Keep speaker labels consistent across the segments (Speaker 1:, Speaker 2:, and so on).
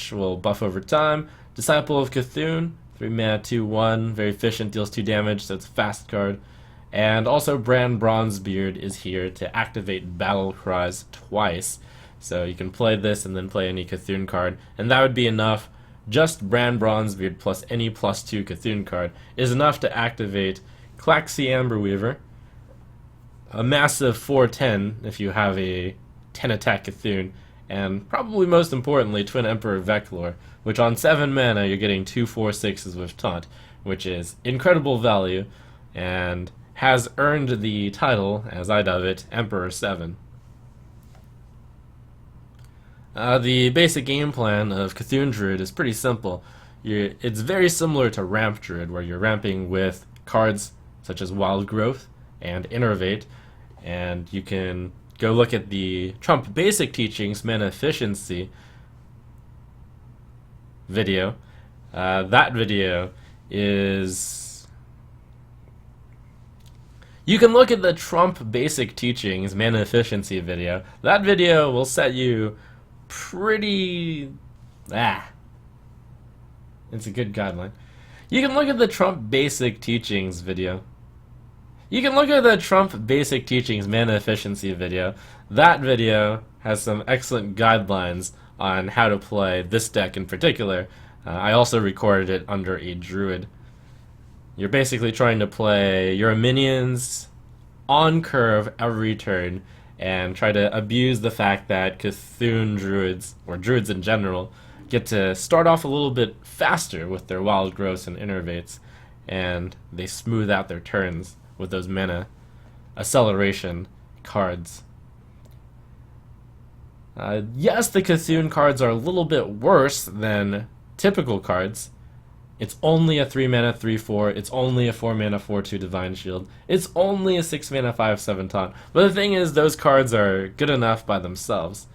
Speaker 1: which will buff over time. Disciple of Cthulhu, 3 mana, 2/1, very efficient, deals 2 damage, so it's a fast card. And also Bran Bronzebeard is here to activate Battle Cries twice. So you can play this and then play any Cthulhu card, and that would be enough. Just Bran Bronzebeard plus any +2 Cthulhu card is enough to activate Claxi Amberweaver, a massive 4/10 if you have a 10 attack Cthulhu, and probably most importantly Twin Emperor Veclor, which on 7 mana you're getting 2/4/6s with Taunt, which is incredible value and has earned the title, as I dub it, Emperor 7. The basic game plan of Cthulhu Druid is pretty simple. It's very similar to Ramp Druid, where you're ramping with cards such as Wild Growth and Innervate, and you can go look at the Trump Basic Teachings Mana Efficiency video. That video is... You can look at the Trump Basic Teachings Mana Efficiency video. That video will set you pretty... It's a good guideline. You can look at the Trump Basic Teachings video. You can look at the Trump Basic Teachings Mana Efficiency video. That video has some excellent guidelines on how to play this deck in particular. I also recorded it under a Druid. You're basically trying to play your minions on curve every turn and try to abuse the fact that Cthulhu Druids, or Druids in general, get to start off a little bit faster with their Wild Growths and Innervates, and they smooth out their turns with those mana acceleration cards. Yes, the Cthulhu cards are a little bit worse than typical cards. It's only a 3 mana 3/4, it's only a 4 mana 4/2 Divine Shield, it's only a 6 mana 5/7 Taunt. But the thing is, those cards are good enough by themselves.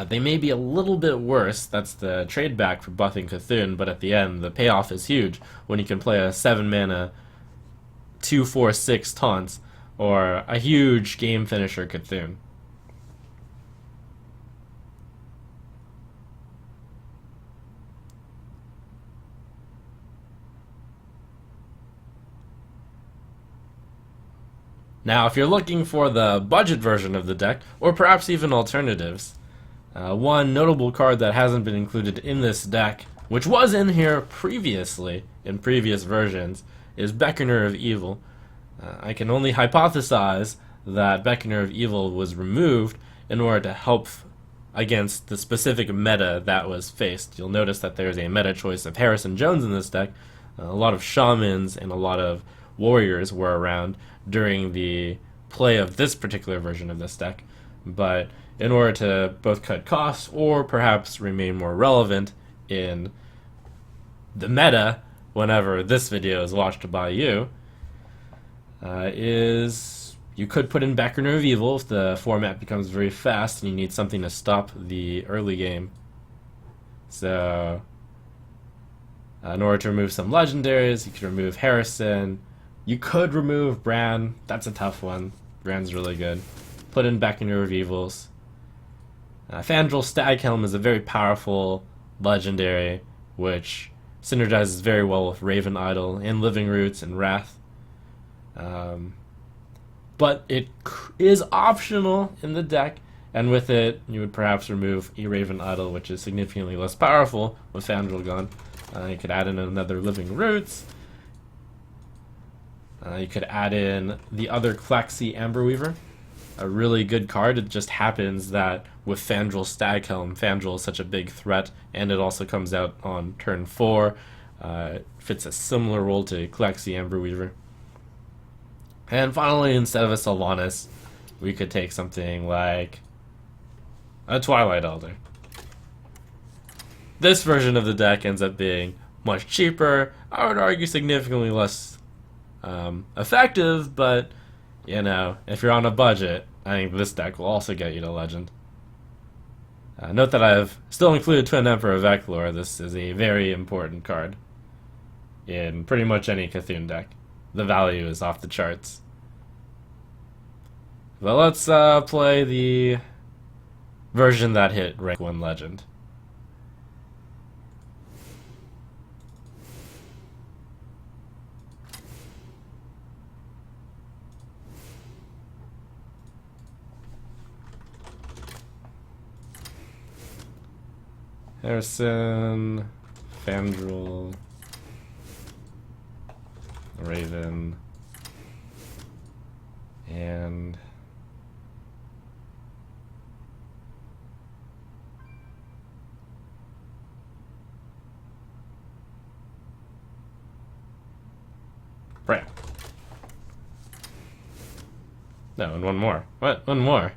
Speaker 1: They may be a little bit worse, that's the trade back for buffing Cthulhu, but at the end, the payoff is huge when you can play a 7 mana 2/4/6 Taunts, or a huge game finisher Cthulhu. Now, if you're looking for the budget version of the deck, or perhaps even alternatives, one notable card that hasn't been included in this deck, which was in here previously, in previous versions, is Beckoner of Evil. I can only hypothesize that Beckoner of Evil was removed in order to help against the specific meta that was faced. You'll notice that there's a meta choice of Harrison Jones in this deck. A lot of shamans and a lot of warriors were around during the play of this particular version of this deck, but in order to both cut costs or perhaps remain more relevant in the meta whenever this video is watched by you, is you could put in Beckoner of Evil if the format becomes very fast and you need something to stop the early game. So in order to remove some legendaries, you could remove Harrison. You could remove Bran. That's a tough one. Bran's really good. Put in Beckoner of Evils. Fandral Staghelm is a very powerful legendary, which synergizes very well with Raven Idol and Living Roots and Wrath. But it is optional in the deck, and with it, you would perhaps remove a Raven Idol, which is significantly less powerful with Fandral gone. You could add in another Living Roots. You could add in the other Claxi Amberweaver, a really good card. It just happens that with Fandral Staghelm, Fandral is such a big threat, and it also comes out on turn 4. It fits a similar role to Claxi Amberweaver. And finally, instead of a Sylvanas, we could take something like a Twilight Elder. This version of the deck ends up being much cheaper. I would argue significantly less effective, but you know, if you're on a budget, I think this deck will also get you to Legend. Note that I've still included Twin Emperor Veclor. This is a very important card in pretty much any Cthulhu deck. The value is off the charts. But let's play the version that hit rank 1 legend. Harrison, Fandral, Raven, and Bram. No, and one more. What? One more?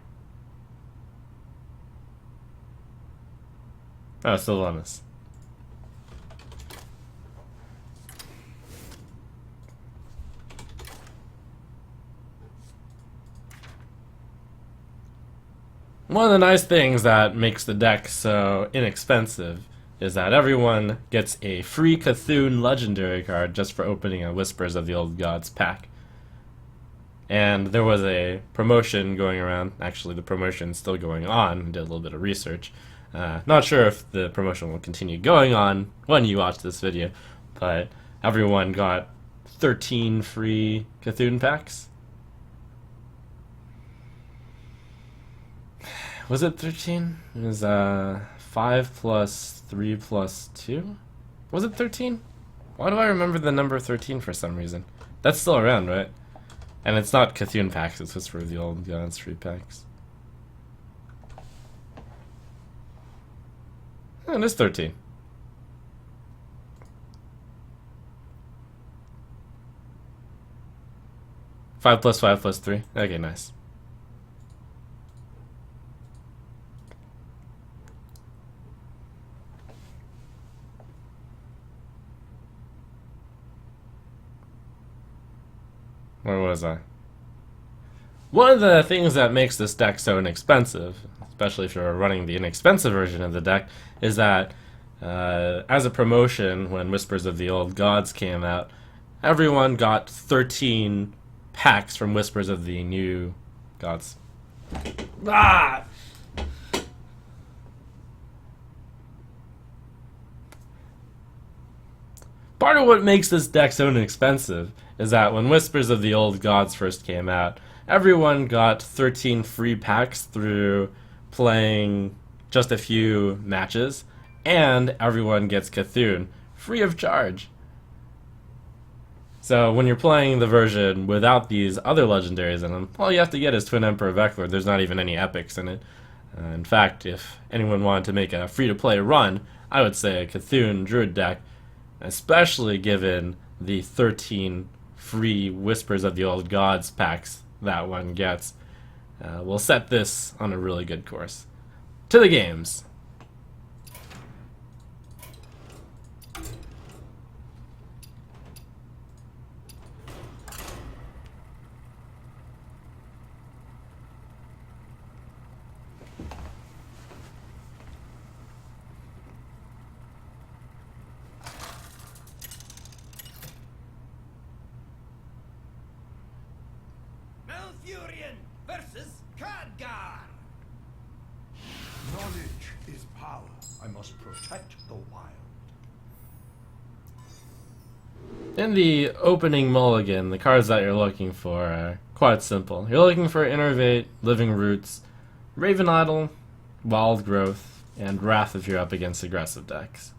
Speaker 1: Oh, Sylvanas. One of the nice things that makes the deck so inexpensive is that everyone gets a free Cthulhu legendary card just for opening a Whispers of the Old Gods pack. And there was a promotion going around. Actually, the promotion's still going on. I did a little bit of research. Not sure if the promotion will continue going on when you watch this video, but everyone got 13 free Cthulhu packs. Was it 13? It was 5 plus 3 plus 2? Was it 13? Why do I remember the number 13 for some reason? That's still around, right? And it's not Cthulhu packs, it's just for the Old Gods free packs. Oh, it is 13. Five plus 5 plus 3. Okay, nice. Where was I? One of the things that makes this deck so inexpensive, especially if you're running the inexpensive version of the deck, is that as a promotion, when Whispers of the Old Gods came out, everyone got 13 packs from Whispers of the New Gods. Ah! Part of what makes this deck so inexpensive is that when Whispers of the Old Gods first came out, everyone got 13 free packs through playing just a few matches, and everyone gets Cthulhu free of charge. So when you're playing the version without these other legendaries in them, all you have to get is Twin Emperor Vector. There's not even any epics in it. In fact, if anyone wanted to make a free-to-play run, I would say a Cthulhu Druid deck, especially given the 13 free Whispers of the Old Gods packs that one gets, will set this on a really good course. To the games.
Speaker 2: Versus Khadgar.
Speaker 3: Knowledge is power. I must protect the wild.
Speaker 1: In the opening mulligan, the cards that you're looking for are quite simple. You're looking for Innervate, Living Roots, Raven Idol, Wild Growth, and Wrath if you're up against aggressive decks.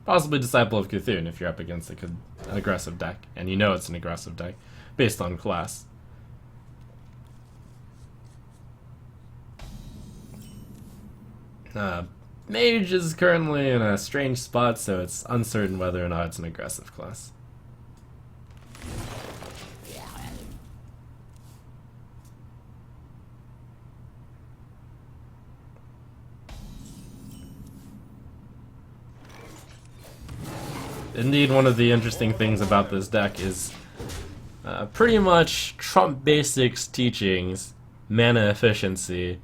Speaker 1: Possibly Disciple of Cthulhu if you're up against an aggressive deck, and you know it's an aggressive deck, based on class. Mage is currently in a strange spot, so it's uncertain whether or not it's an aggressive class. Indeed, one of the interesting things about this deck is pretty much Trump Basics teachings, mana efficiency,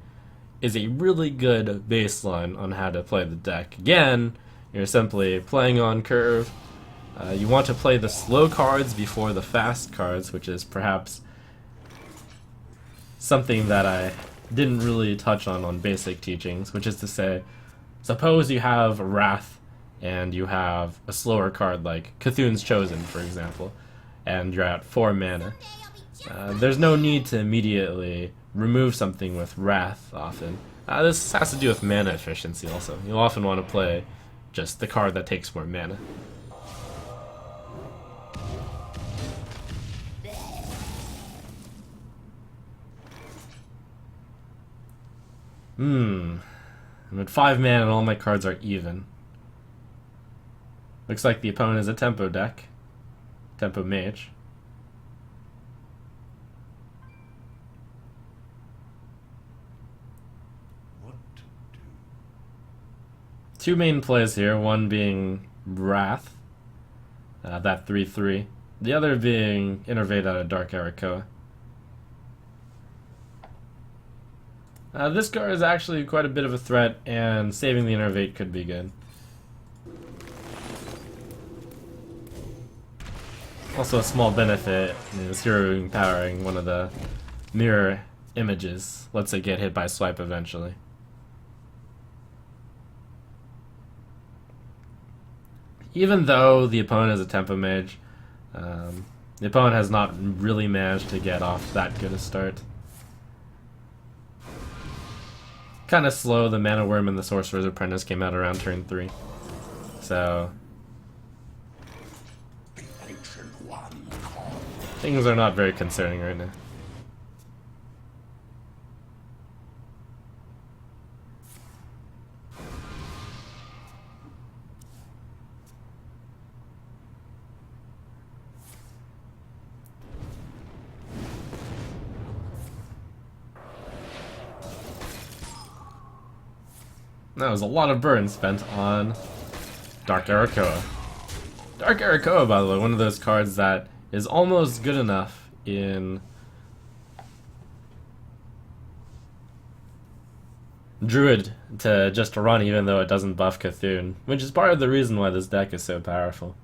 Speaker 1: is a really good baseline on how to play the deck. Again, you're simply playing on curve. You want to play the slow cards before the fast cards, which is perhaps something that I didn't really touch on basic teachings, which is to say, suppose you have Wrath and you have a slower card like Cthulhu's Chosen, for example, and you're at 4 mana. There's no need to immediately remove something with Wrath often. This has to do with mana efficiency also. You'll often want to play just the card that takes more mana. I'm at 5 mana and all my cards are even. Looks like the opponent is a tempo deck. Tempo mage.
Speaker 3: What to do?
Speaker 1: 2 main plays here, one being Wrath, that 3/3. The other being Innervate out of Dark Arakoa. This card is actually quite a bit of a threat, and saving the Innervate could be good. Also, a small benefit is hero powering one of the mirror images. Lets it get hit by swipe eventually. Even though the opponent is a tempo mage, the opponent has not really managed to get off that good a start. Kind of slow. The Mana Worm and the Sorcerer's Apprentice came out around turn 3. So things are not very concerning right now. That was a lot of burn spent on Dark Arakoa. Dark Arakoa, by the way, one of those cards that is almost good enough in Druid to just run even though it doesn't buff Cthulhu, which is part of the reason why this deck is so powerful.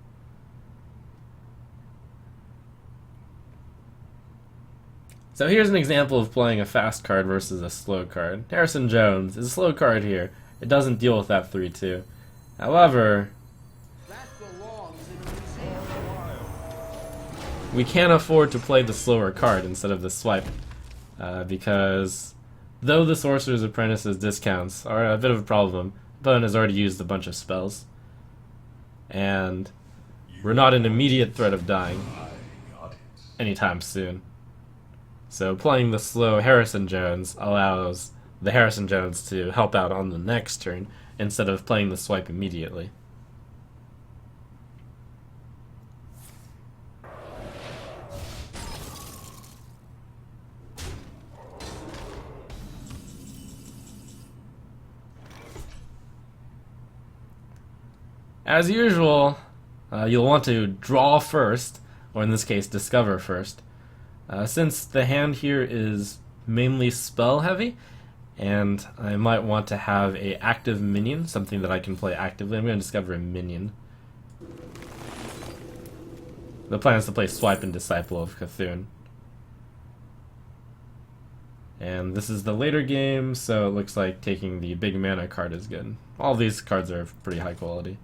Speaker 1: So here's an example of playing a fast card versus a slow card. Harrison Jones is a slow card here. It doesn't deal with that 3/2. However, we can't afford to play the slower card instead of the swipe, because though the Sorcerer's Apprentice's discounts are a bit of a problem, the opponent has already used a bunch of spells, and we're not in immediate threat of dying anytime soon. So playing the slow Harrison Jones allows the Harrison Jones to help out on the next turn instead of playing the swipe immediately. As usual, you'll want to draw first, or in this case, discover first. Since the hand here is mainly spell heavy, and I might want to have a active minion, something that I can play actively, I'm going to discover a minion. The plan is to play Swipe and Disciple of Cthulhu. And this is the later game, so it looks like taking the big mana card is good. All these cards are pretty high quality.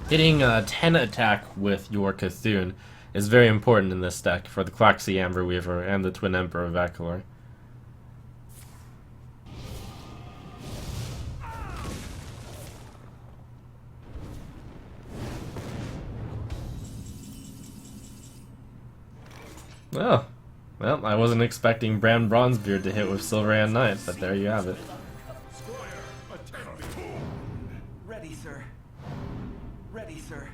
Speaker 1: Hitting a 10 attack with your Cthulhu is very important in this deck for the Claxi Amber Weaver and the Twin Emperor of Vakalor. Oh, well, I wasn't expecting Bran Bronzebeard to hit with Silverhand Knight, but there you have it.
Speaker 2: Ready, sir. Ready, sir.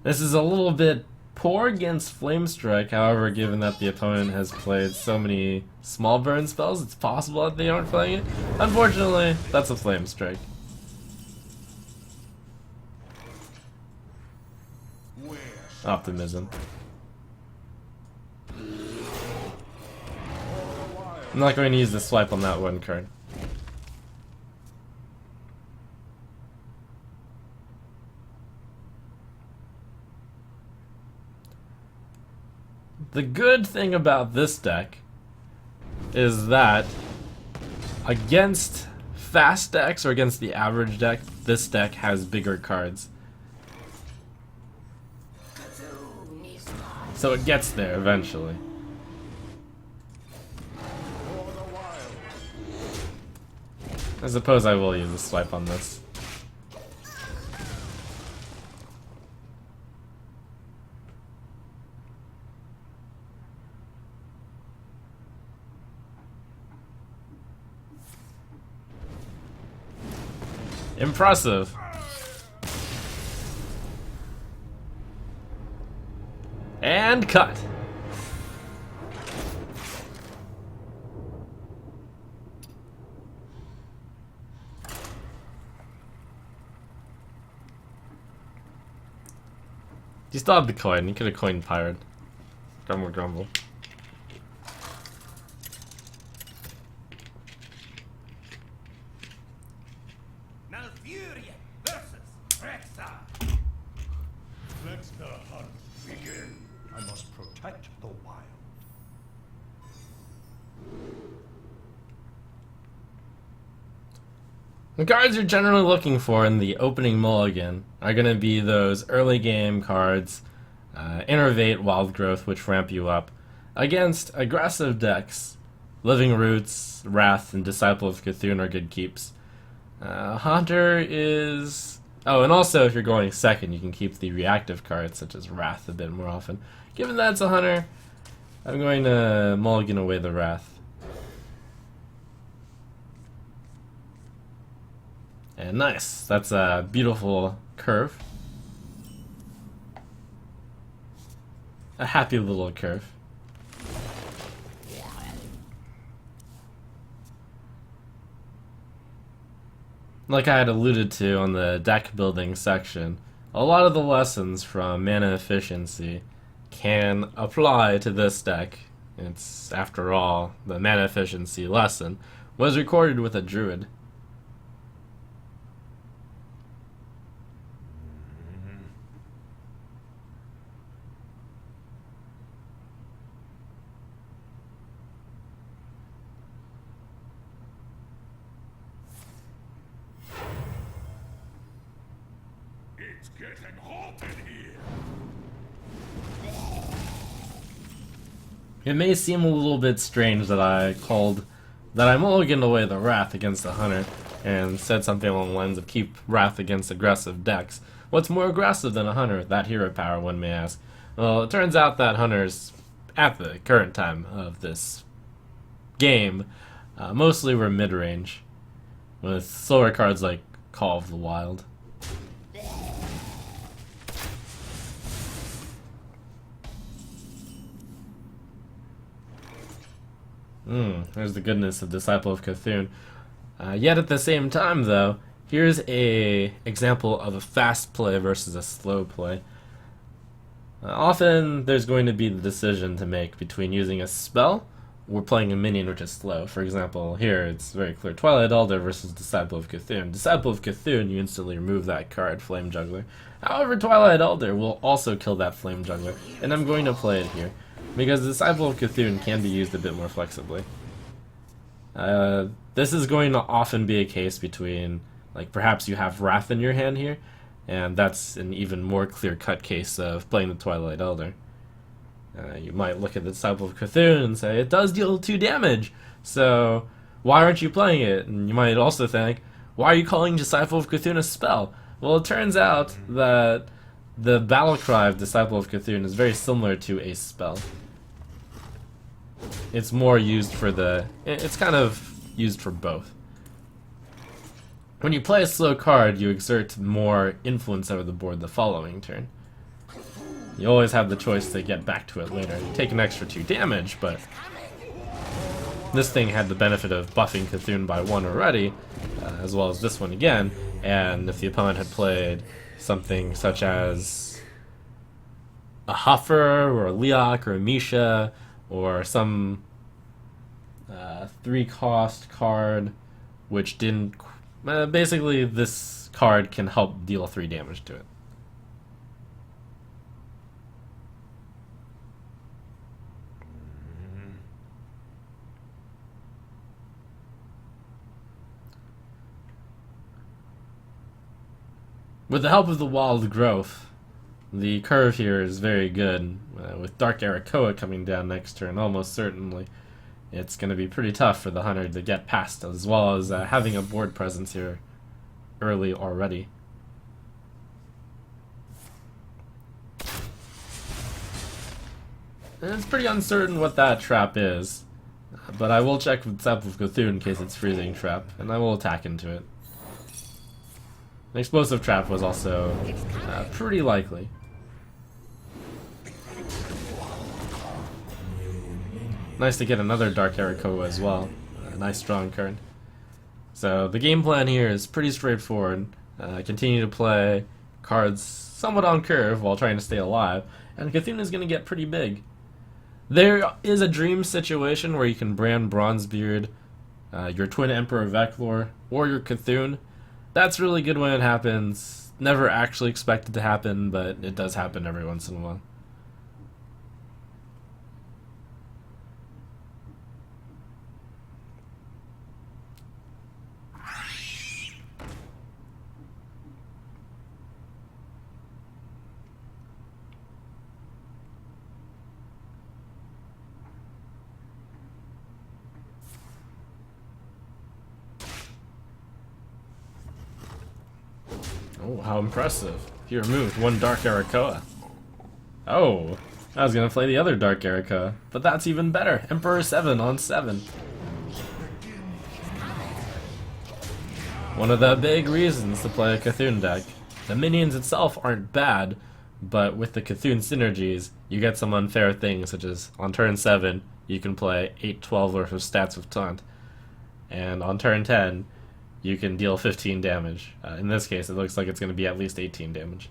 Speaker 1: This is a little bit poor against Flame Strike, however, given that the opponent has played so many small burn spells, it's possible that they aren't playing it. Unfortunately, that's a Flame Strike. Optimism. I'm not going to use the swipe on that one card. The good thing about this deck is that against fast decks or against the average deck, this deck has bigger cards. So it gets there eventually. I suppose I will use a swipe on this. Impressive. And cut. You still have the coin. You could have coined pirate. Grumble, grumble.
Speaker 2: Malfuria versus Rexa.
Speaker 3: Let the hunt begin. I must protect the wild.
Speaker 1: The cards you're generally looking for in the opening mulligan are going to be those early game cards, Innervate, Wild Growth, which ramp you up, against aggressive decks. Living Roots, Wrath, and Disciple of Cthulhu are good keeps. Hunter is... Oh, and also if you're going second, you can keep the reactive cards, such as Wrath, a bit more often. Given that it's a Hunter, I'm going to mulligan away the Wrath. And nice. That's a beautiful curve. A happy little curve. Like I had alluded to on the deck building section, a lot of the lessons from mana efficiency can apply to this deck. It's, after all, the mana efficiency lesson was recorded with a Druid.
Speaker 3: It's getting hot in here.
Speaker 1: It may seem a little bit strange that I mulliganed away the Wrath against the Hunter and said something along the lines of keep Wrath against aggressive decks. What's more aggressive than a Hunter? That hero power, one may ask. Well, it turns out that Hunters, at the current time of this game, mostly were mid-range, with slower cards like Call of the Wild. There's the goodness of Disciple of Cthulhu. Yet at the same time, though, here's a example of a fast play versus a slow play. Often there's going to be the decision to make between using a spell or playing a minion which is slow. For example, here it's very clear. Twilight Elder versus Disciple of Cthulhu. Disciple of Cthulhu, you instantly remove that card, Flame Juggler. However, Twilight Elder will also kill that Flame Juggler, and I'm going to play it here, because Disciple of Cthulhu can be used a bit more flexibly. This is going to often be a case between, like, perhaps you have Wrath in your hand here, and that's an even more clear-cut case of playing the Twilight Elder. You might look at the Disciple of Cthulhu and say, it does deal 2 damage, so why aren't you playing it? And you might also think, why are you calling Disciple of Cthulhu a spell? Well, it turns out that the battle cry of Disciple of Cthulhu is very similar to a spell. It's more used for it's kind of used for both. When you play a slow card, you exert more influence over the board the following turn. You always have the choice to get back to it later. You take an extra 2 damage, but this thing had the benefit of buffing Cthulhu by 1 already, as well as this one again, and if the opponent had played something such as a Huffer, or a Leok, or a Misha, or some 3-cost card which didn't... basically, this card can help deal 3 damage to it. With the help of the wild growth, the curve here is very good. With Dark Arakoa coming down next turn, almost certainly, it's going to be pretty tough for the hunter to get past, as well as having a board presence here early already. And it's pretty uncertain what that trap is, but I will check with Disciple of Cthulhu in case it's freezing trap, and I will attack into it. An explosive trap was also pretty likely. Nice to get another Dark Arakoa as well. A nice strong card. So the game plan here is pretty straightforward. Continue to play cards somewhat on curve while trying to stay alive, and Cthulhu is going to get pretty big. There is a dream situation where you can brand Bronzebeard, your Twin Emperor Veclor, or your Cthulhu. That's really good when it happens. Never actually expected to happen, but it does happen every once in a while. Oh, how impressive. He removed one Dark Arakoa. Oh, I was going to play the other Dark Arakoa, but that's even better. Emperor 7 on 7. One of the big reasons to play a Cthulhu deck. The minions itself aren't bad, but with the Cthulhu synergies, you get some unfair things, such as on turn 7, you can play 8-12 worth of stats with Taunt, and on turn 10, you can deal 15 damage. In this case, it looks like it's going to be at least 18 damage.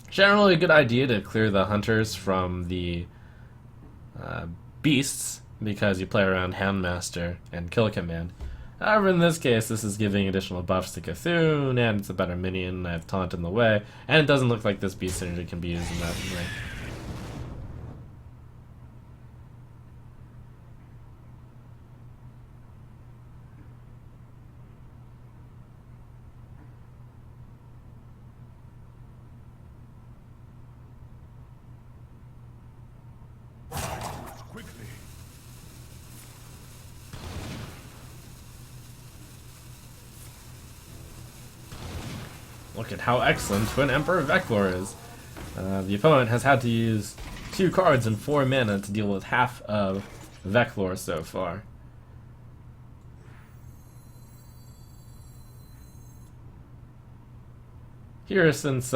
Speaker 1: Generally a good idea to clear the hunters from the beasts, because you play around Houndmaster and Kill Command. However, in this case, this is giving additional buffs to Cthulhu, and it's a better minion. I have Taunt in the way, and it doesn't look like this beast synergy can be used in that way.
Speaker 3: Quickly.
Speaker 1: Look at how excellent Twin Emperor Veclor is. The opponent has had to use 2 cards and 4 mana to deal with half of Veclor so far. Here, since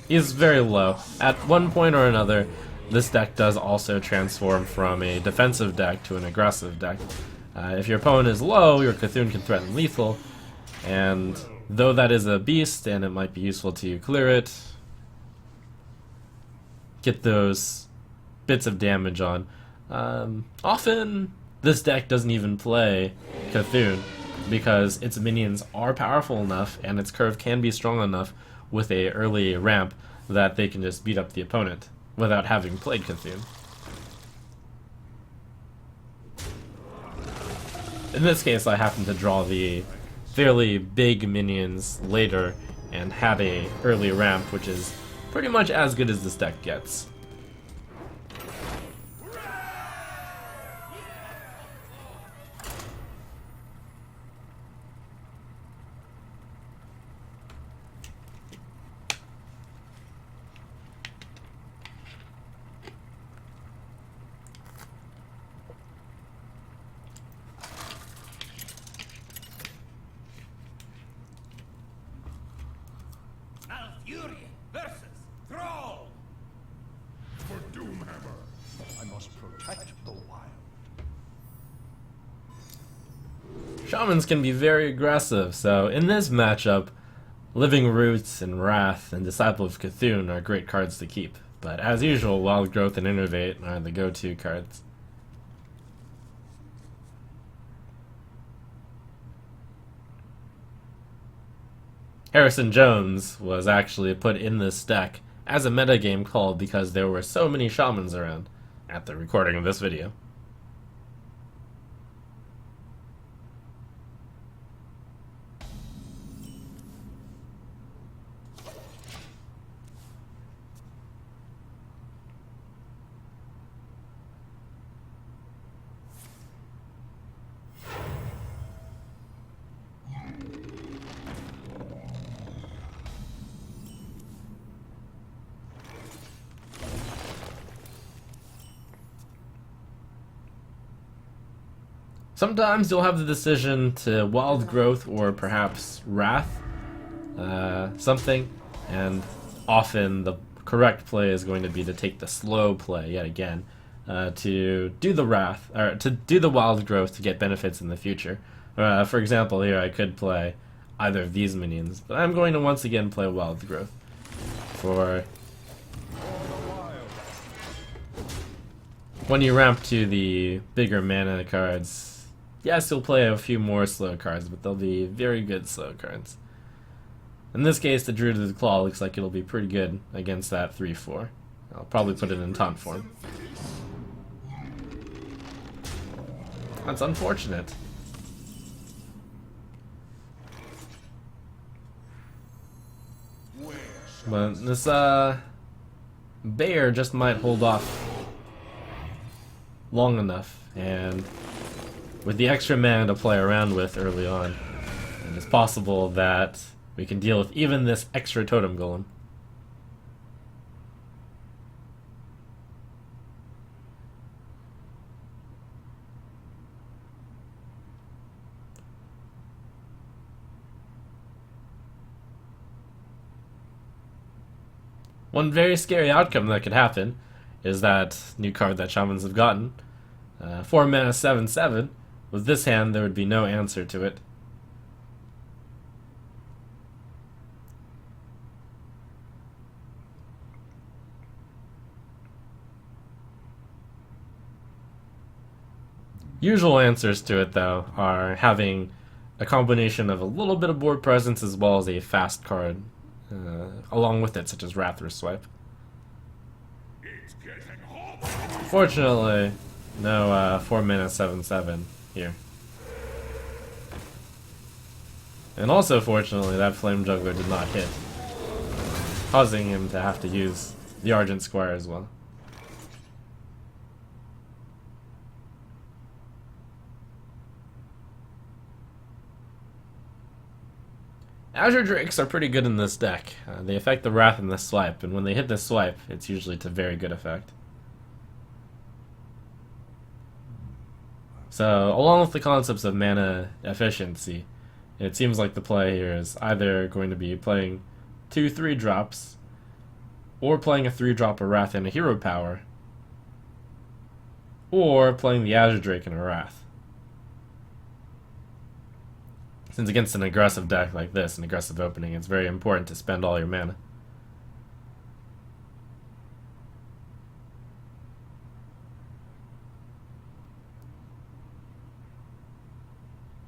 Speaker 1: he's very low, at one point or another, this deck does also transform from a defensive deck to an aggressive deck. If your opponent is low, your Cthulhu can threaten lethal, and though that is a beast and it might be useful to clear it, get those bits of damage on. Often this deck doesn't even play Cthulhu because its minions are powerful enough and its curve can be strong enough with a early ramp that they can just beat up the opponent without having played Cthulhu. In this case, I happened to draw the fairly big minions later and had a early ramp, which is pretty much as good as this deck gets.
Speaker 2: Malfurion versus Thrall.
Speaker 3: For Doomhammer, I must protect the wild.
Speaker 1: Shamans can be very aggressive, so in this matchup, Living Roots and Wrath and Disciple of Cthulhu are great cards to keep. But as usual, Wild Growth and Innervate are the go-to cards. Harrison Jones was actually put in this deck as a metagame call because there were so many shamans around at the recording of this video. Sometimes you'll have the decision to Wild Growth or perhaps Wrath something, and often the correct play is going to be to take the slow play yet again, to do the Wrath, or to do the Wild Growth to get benefits in the future. For example, here I could play either of these minions, but I'm going to once again play Wild Growth for when you ramp to the bigger mana cards. Yes, you'll play a few more slow cards, but they'll be very good slow cards. In this case, the Druid of the Claw looks like it'll be pretty good against that 3-4. I'll probably put it in taunt form. That's unfortunate. But this bear just might hold off long enough, and with the extra mana to play around with early on, and it's possible that we can deal with even this extra totem golem. One very scary outcome that could happen is that new card that Shamans have gotten. 4 mana 7/7. With this hand, there would be no answer to it. Usual answers to it, though, are having a combination of a little bit of board presence as well as a fast card along with it, such as Wrath or Swipe. Fortunately, no 4 mana 7/7 here. And also, fortunately, that Flame Juggler did not hit, causing him to have to use the Argent Squire as well. Azure Drakes are pretty good in this deck. They affect the Wrath and the Swipe, and when they hit the Swipe, it's usually to very good effect. So, along with the concepts of mana efficiency, it seems like the play here is either going to be playing 2 3-drops, or playing a 3-drop of Wrath and a Hero Power, or playing the Azure Drake and a Wrath. Since against an aggressive deck like this, an aggressive opening, it's very important to spend all your mana.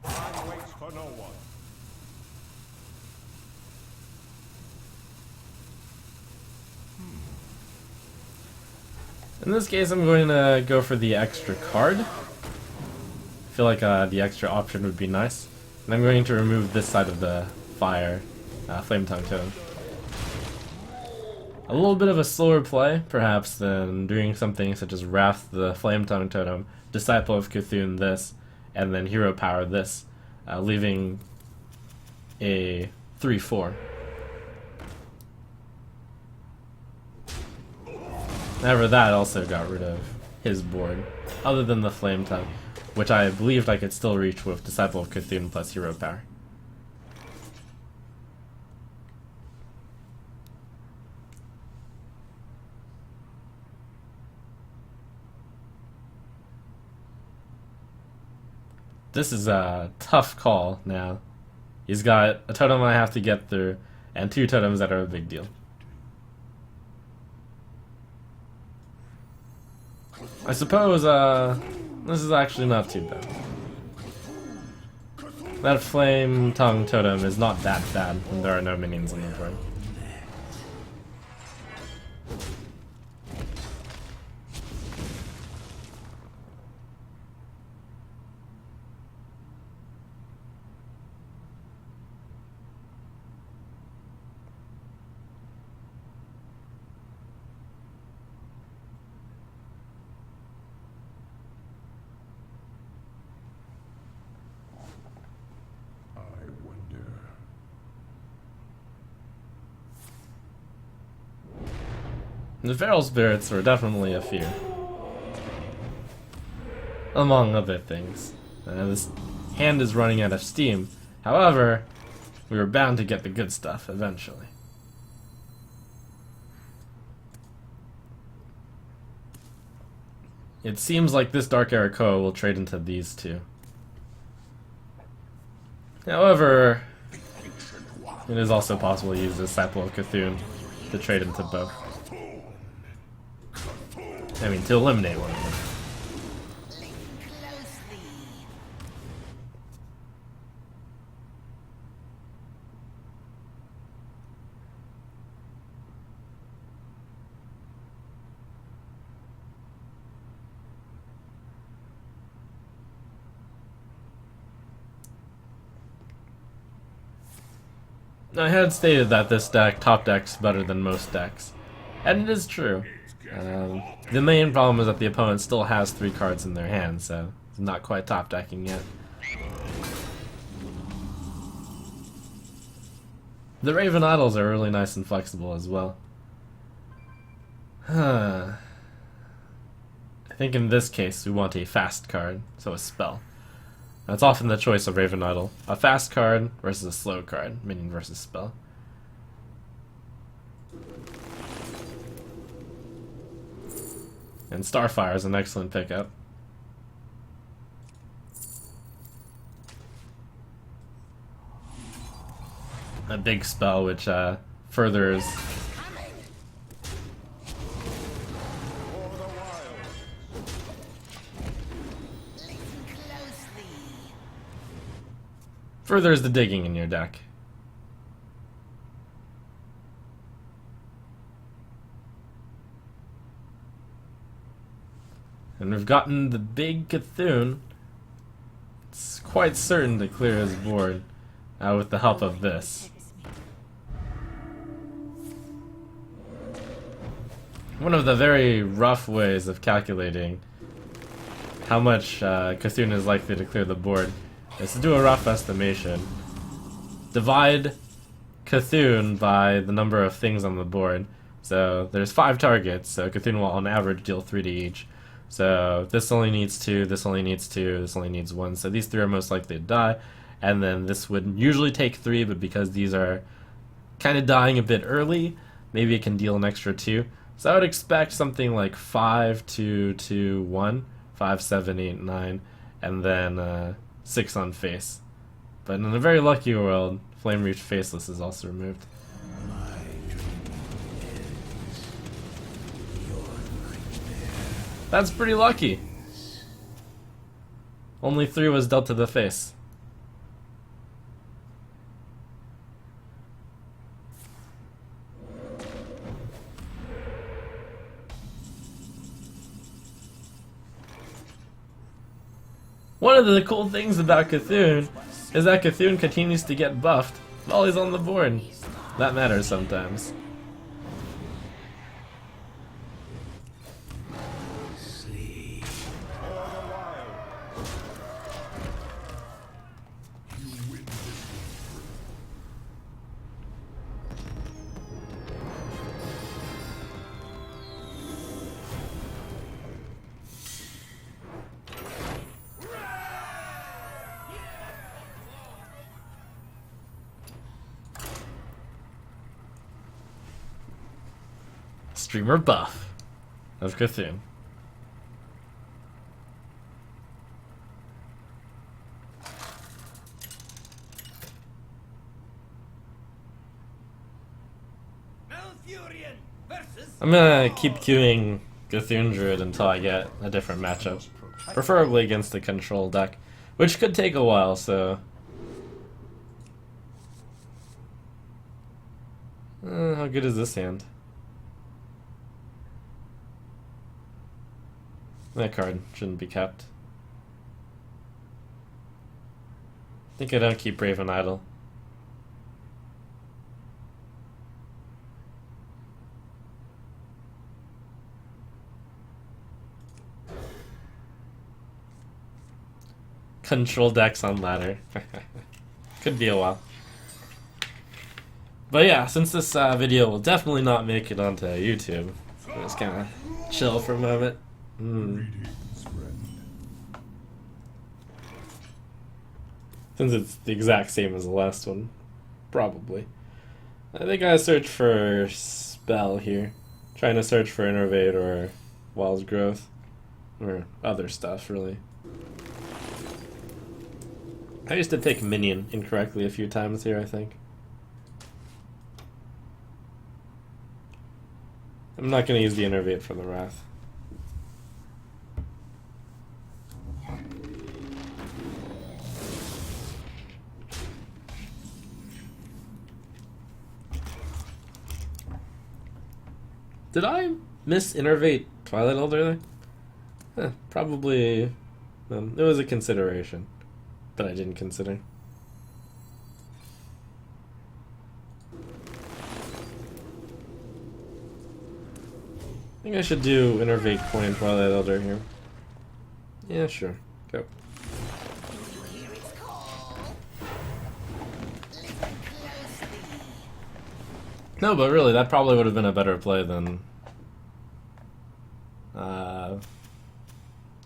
Speaker 3: Time waits for no one.
Speaker 1: In this case, I'm going to go for the extra card. I feel like the extra option would be nice. And I'm going to remove this side of the fire Flame Tongue Totem. A little bit of a slower play, perhaps, than doing something such as Wrath the Flame Tongue Totem, Disciple of Cthulhu this, and then Hero Power this, leaving a 3-4. However, that also got rid of his board, other than the Flame Tongue, which I believed I could still reach with Disciple of Cthulhu plus Hero Power. This is a tough call now. He's got a totem I have to get through, and 2 totems that are a big deal. I suppose, this is actually not too bad. That Flame Tongue Totem is not that bad when there are no minions on the board. The Feral Spirits were definitely a fear, among other things. This hand is running out of steam. However, we were bound to get the good stuff eventually. It seems like this Dark Arakoa will trade into these two. However, it is also possible to use the Disciple of Cthulhu to trade into both. I mean, to eliminate one of them. I had stated that this deck, top deck's better than most decks. And it is true. The main problem is that the opponent still has 3 cards in their hand, so it's not quite top decking yet. The Raven Idols are really nice and flexible as well. I think in this case we want a fast card, so a spell. That's often the choice of Raven Idol. A fast card versus a slow card, minion versus spell. And Starfire is an excellent pickup. A big spell which furthers the digging in your deck. And we've gotten the big Cthulhu. It's quite certain to clear his board with the help of this. One of the very rough ways of calculating how much Cthulhu is likely to clear the board is to do a rough estimation. Divide Cthulhu by the number of things on the board. So there's 5 targets, so Cthulhu will on average deal 3 to each. So this only needs 2, this only needs 2, this only needs 1. So these 3 are most likely to die. And then this would usually take 3, but because these are kind of dying a bit early, maybe it can deal an extra 2. So I would expect something like 5, 2, 2, 1, 5, 7, 8, 9, and then 6 on face. But in a very lucky world, Flame Reach Faceless is also removed. That's pretty lucky. Only 3 was dealt to the face. One of the cool things about Cthulhu is that Cthulhu continues to get buffed while he's on the board. That matters sometimes. Streamer buff of Cthulhu. I'm gonna keep queuing Cthulhu Druid until I get a different matchup, preferably against the control deck, which could take a while, so how good is this hand? That card shouldn't be kept. I think I don't keep Raven Idol. Control decks on ladder. Could be a while. But yeah, since this video will definitely not make it onto YouTube, I'm just gonna chill for a moment. Since it's the exact same as the last one. Probably. I think I search for spell here. Trying to search for innervate or wild growth. Or other stuff, really. I used to pick minion incorrectly a few times here, I think. I'm not going to use the innervate for the wrath. Did I miss innervate Twilight Elder there? Probably. It was a consideration that I didn't consider. I think I should do innervate coin Twilight Elder here. Yeah, sure. Go. No, but really, that probably would have been a better play than...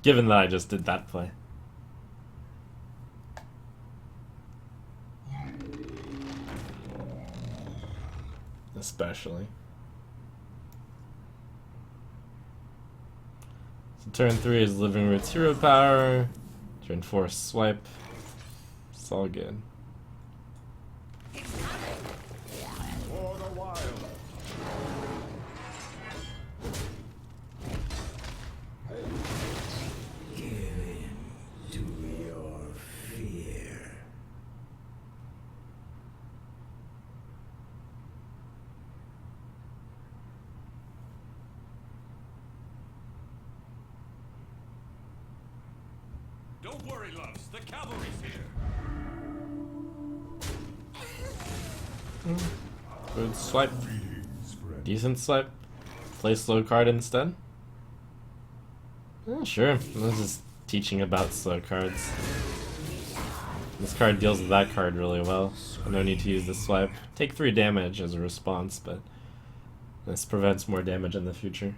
Speaker 1: given that I just did that play. Especially. So turn 3 is Living Root's hero power. Turn 4 swipe. It's all good.
Speaker 3: For the wild.
Speaker 2: To your fear.
Speaker 3: Don't worry, loves. The cavalry's here.
Speaker 1: Good swipe.
Speaker 3: Greetings, friend.
Speaker 1: Decent swipe. Play slow card instead. Sure. I was just teaching about slow cards. This card deals with that card really well. No need to use the swipe. Take 3 damage as a response, but this prevents more damage in the future.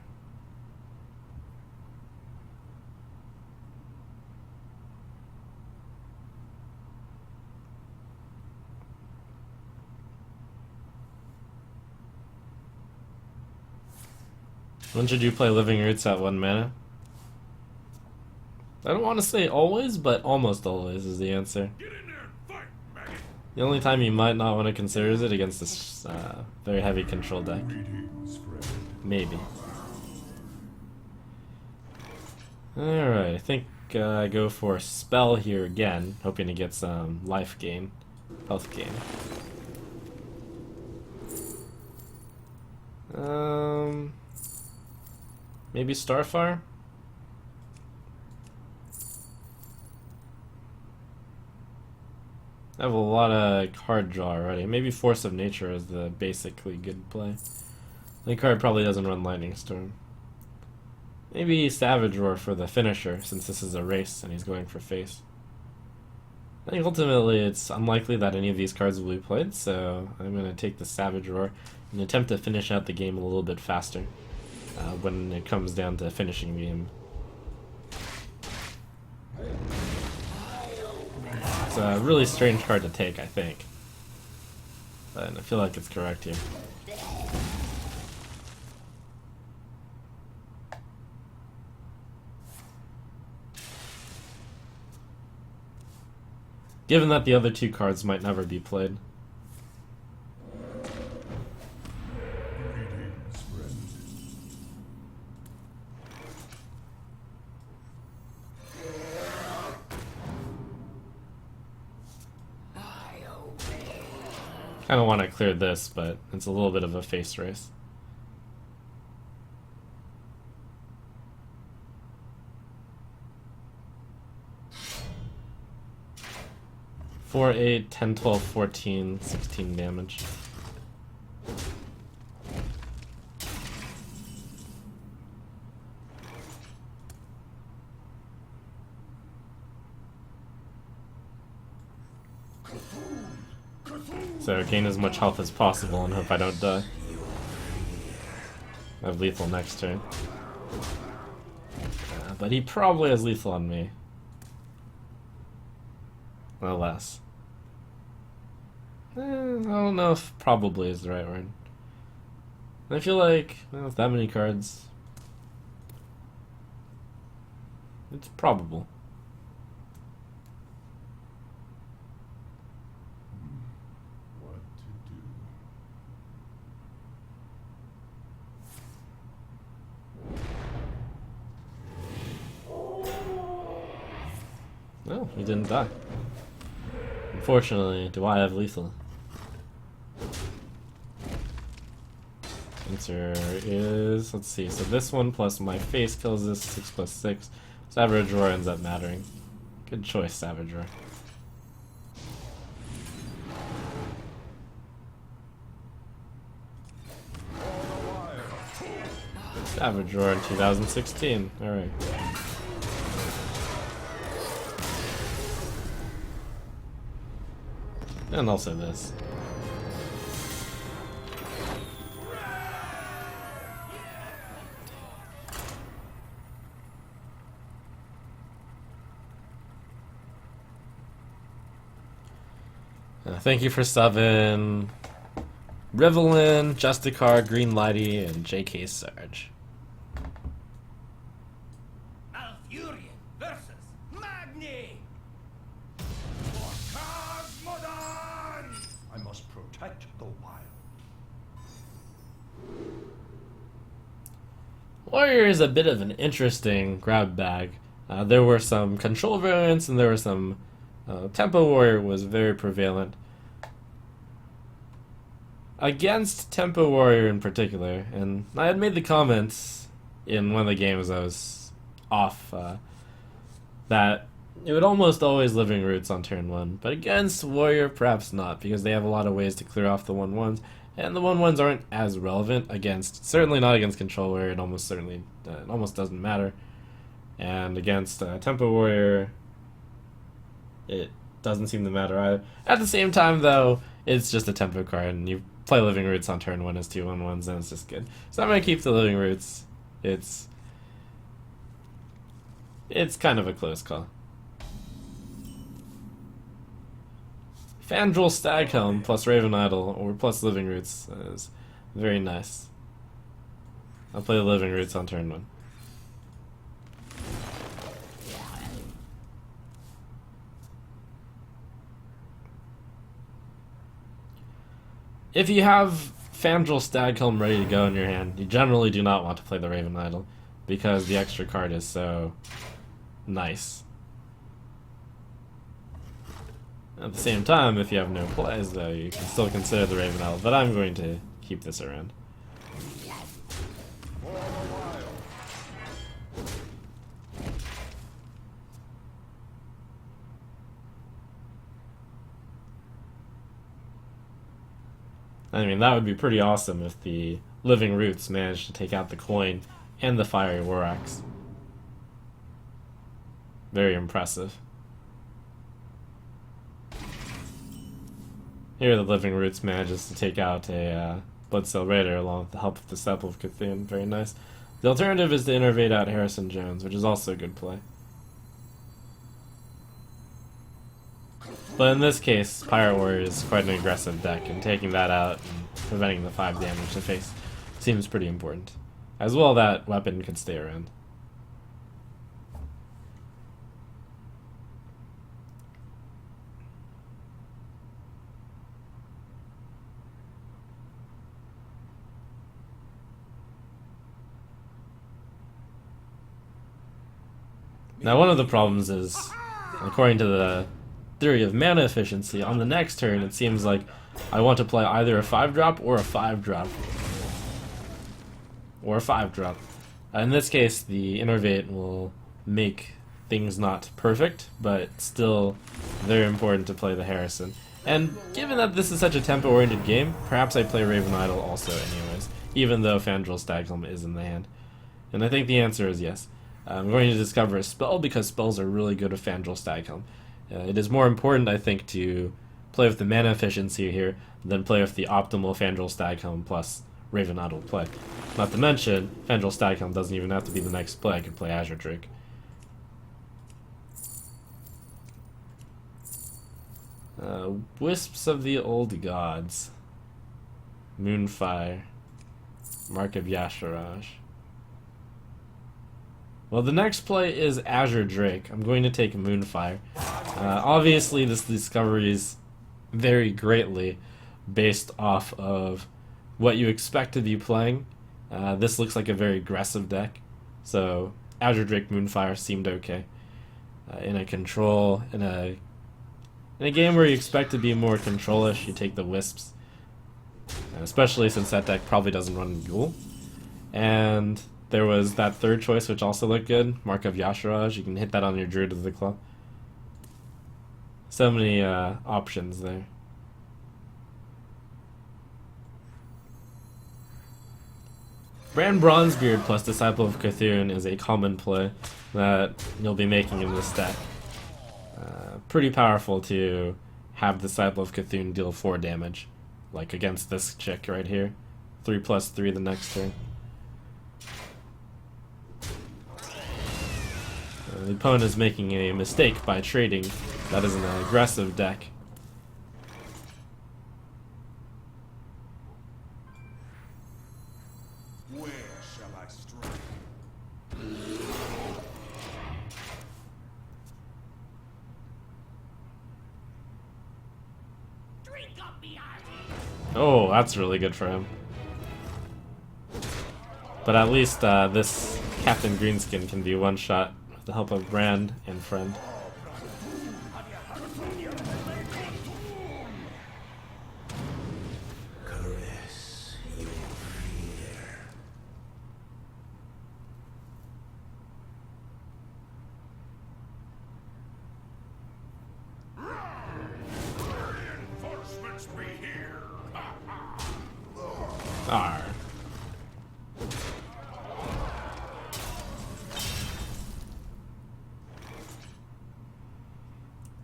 Speaker 1: When should you play Living Roots at 1 mana? I don't want to say always, but almost always is the answer.
Speaker 3: Get in there and fight, maggot.
Speaker 1: The only time you might not want to consider is it against this very heavy control deck.
Speaker 3: Greetings, friend.
Speaker 1: Maybe. Alright, I think I go for spell here again, hoping to get some life gain, health gain. Maybe Starfire? I have a lot of card draw already. Maybe Force of Nature is the basically good play. The card probably doesn't run Lightning Storm. Maybe Savage Roar for the finisher, since this is a race and he's going for face. I think ultimately it's unlikely that any of these cards will be played, so I'm going to take the Savage Roar and attempt to finish out the game a little bit faster when it comes down to finishing the game. It's a really strange card to take, I think. But I feel like it's correct here. Given that the other 2 cards might never be played.
Speaker 3: Greetings, friend.
Speaker 1: Kind of want to clear this, but it's a little bit of a face race. Four, 8, 10, 12, 14, 16 damage. So gain as much health as possible and hope I don't die. I have lethal next turn. But he probably has lethal on me. Alas. I don't know if probably is the right word. I feel like, well, with that many cards, it's probable.
Speaker 3: What to do?
Speaker 1: No, he didn't die. Unfortunately, do I have lethal? Answer is, let's see, so this one plus my face kills this, 6 plus 6. Savage Roar ends up mattering. Good choice, Savage Roar. Savage Roar in 2016, alright. And also this. Thank you for subbing Rivelin, Justicar, Green Lighty, and JK Sarge.
Speaker 2: Malfurion versus Magni. For Cosmodon.
Speaker 3: I must protect the wild.
Speaker 1: Warrior is a bit of an interesting grab bag. There were some control variants and there were some Tempo Warrior was very prevalent. Against Tempo Warrior in particular, and I had made the comments in one of the games I was off that it would almost always Living Roots on turn 1, but against Warrior perhaps not, because they have a lot of ways to clear off the 1/1s, and the 1/1s aren't as relevant against, certainly not against Control Warrior, it almost doesn't matter, and against Tempo Warrior it doesn't seem to matter either. At the same time though, it's just a tempo card, and you play Living Roots on turn 1 as 2 1/1s, and it's just good. So I'm gonna keep the Living Roots. It's kind of a close call. Fandral Staghelm plus Raven Idol or plus Living Roots is very nice. I'll play the Living Roots on turn 1. If you have Fandral Staghelm ready to go in your hand, you generally do not want to play the Raven Idol, because the extra card is so nice. At the same time, if you have no plays, though, you can still consider the Raven Idol, but I'm going to keep this around. I mean, that would be pretty awesome if the Living Roots managed to take out the coin and the Fiery War Axe. Very impressive. Here the Living Roots manages to take out a Bloodsail Raider along with the help of the Sepul of Cthulhu. Very nice. The alternative is to innervate out Harrison Jones, which is also a good play. But in this case, Pirate Warrior is quite an aggressive deck, and taking that out and preventing the 5 damage to face seems pretty important. As well, that weapon could stay around. Now, one of the problems is, according to the theory of mana efficiency, on the next turn it seems like I want to play either a 5-drop or a 5-drop. Or a 5-drop. In this case, the Innervate will make things not perfect, but still very important to play the Harrison. And given that this is such a tempo-oriented game, perhaps I play Raven Idol also anyways, even though Fandral Staghelm is in the hand. And I think the answer is yes. I'm going to discover a spell because spells are really good with Fandral Staghelm. It is more important, I think, to play with the mana efficiency here than play with the optimal Fandral Staghelm plus Raven Idol play. Not to mention, Fandral Staghelm doesn't even have to be the next play. I could play Azure Drake. Wisps of the Old Gods. Moonfire. Mark of Yasharaj. Well, the next play is Azure Drake. I'm going to take Moonfire. Obviously, this discovery vary greatly based off of what you expect to be playing. This looks like a very aggressive deck, so Azure Drake Moonfire seemed okay. In a game where you expect to be more controlish, you take the Wisps, especially since that deck probably doesn't run Ghoul. And there was that third choice, which also looked good, Mark of Yasharaj. You can hit that on your Druid of the Club. So many options there. Brand Bronzebeard plus Disciple of Cthulhu is a common play that you'll be making in this deck. Pretty powerful to have Disciple of Cthulhu deal 4 damage, like against this chick right here. 3+3 the next turn. The opponent is making a mistake by trading. That is an aggressive deck.
Speaker 3: Where shall I strike?
Speaker 2: Drink up me eye.
Speaker 1: Oh, that's really good for him. But at least this Captain Greenskin can be one-shot with the help of Brand and Friend.
Speaker 3: Caress your fear. Reinforcements be here.
Speaker 1: Arr.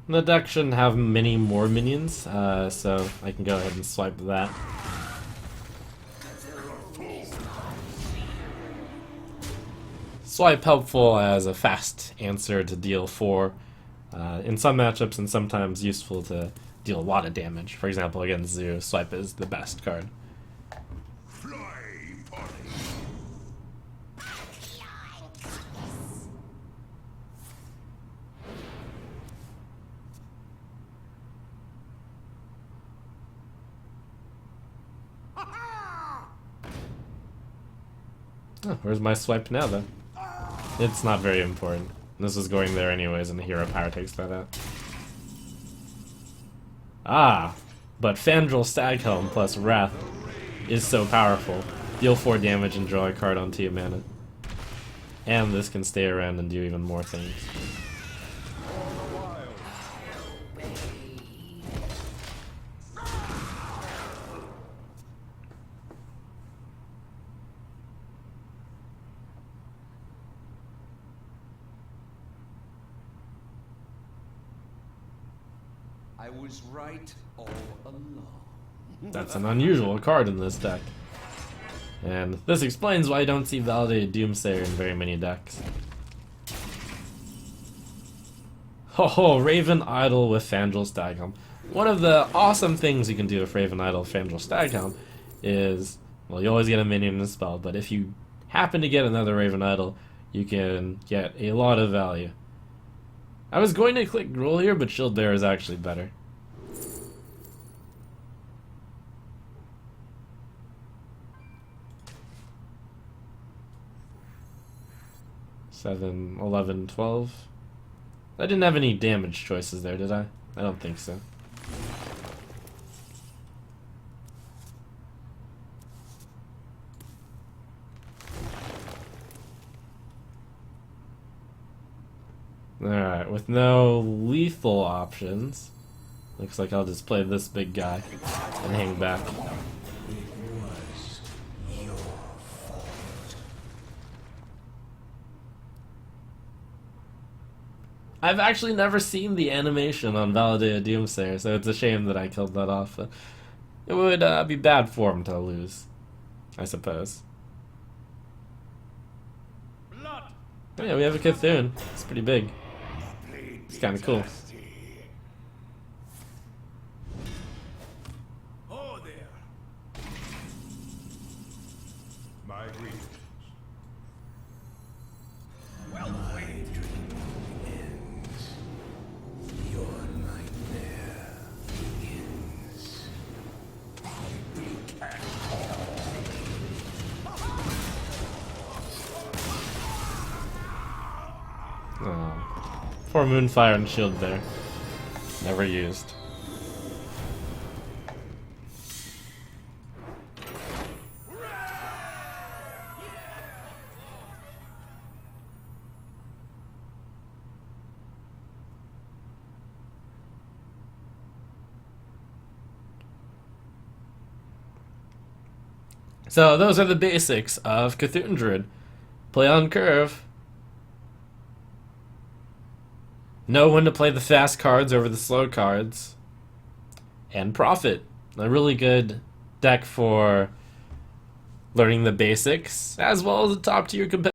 Speaker 1: The deck shouldn't have many more minions, so I can go ahead and swipe that. Swipe helpful as a fast answer to deal 4 in some matchups, and sometimes useful to deal a lot of damage. For example, against Zoo, swipe is the best card.
Speaker 3: Fly, party.
Speaker 1: Oh, where's my swipe now, though? It's not very important. This was going there anyways, and the Hero Power takes that out. Ah, but Fandral Staghelm plus Wrath is so powerful. Deal 4 damage and draw a card on 2 mana. And this can stay around and do even more things.
Speaker 4: I was right all along.
Speaker 1: That's an unusual card in this deck. And this explains why I don't see Validated Doomsayer in very many decks. Ho ho, Raven Idol with Fandral Staghelm. One of the awesome things you can do with Raven Idol Fandral Staghelm is, well, you always get a minion and a spell, but if you happen to get another Raven Idol, you can get a lot of value. I was going to click Gruul here, but Shield Bearer is actually better. Seven, 11, 12. I didn't have any damage choices there, did I? I don't think so. Alright, with no lethal options, looks like I'll just play this big guy and hang back. I've actually never seen the animation on Validated Doomsayer, so it's a shame that I killed that off. It would be bad form to lose, I suppose.
Speaker 2: Blood.
Speaker 1: Oh yeah, we have a Cthulhu. It's pretty big. It's kind of cool. Oh. Poor Moonfire and Shield there. Never used. So those are the basics of Cthulhu Druid. Play on curve. Know when to play the fast cards over the slow cards. And profit. A really good deck for learning the basics, as well as a top tier competitor.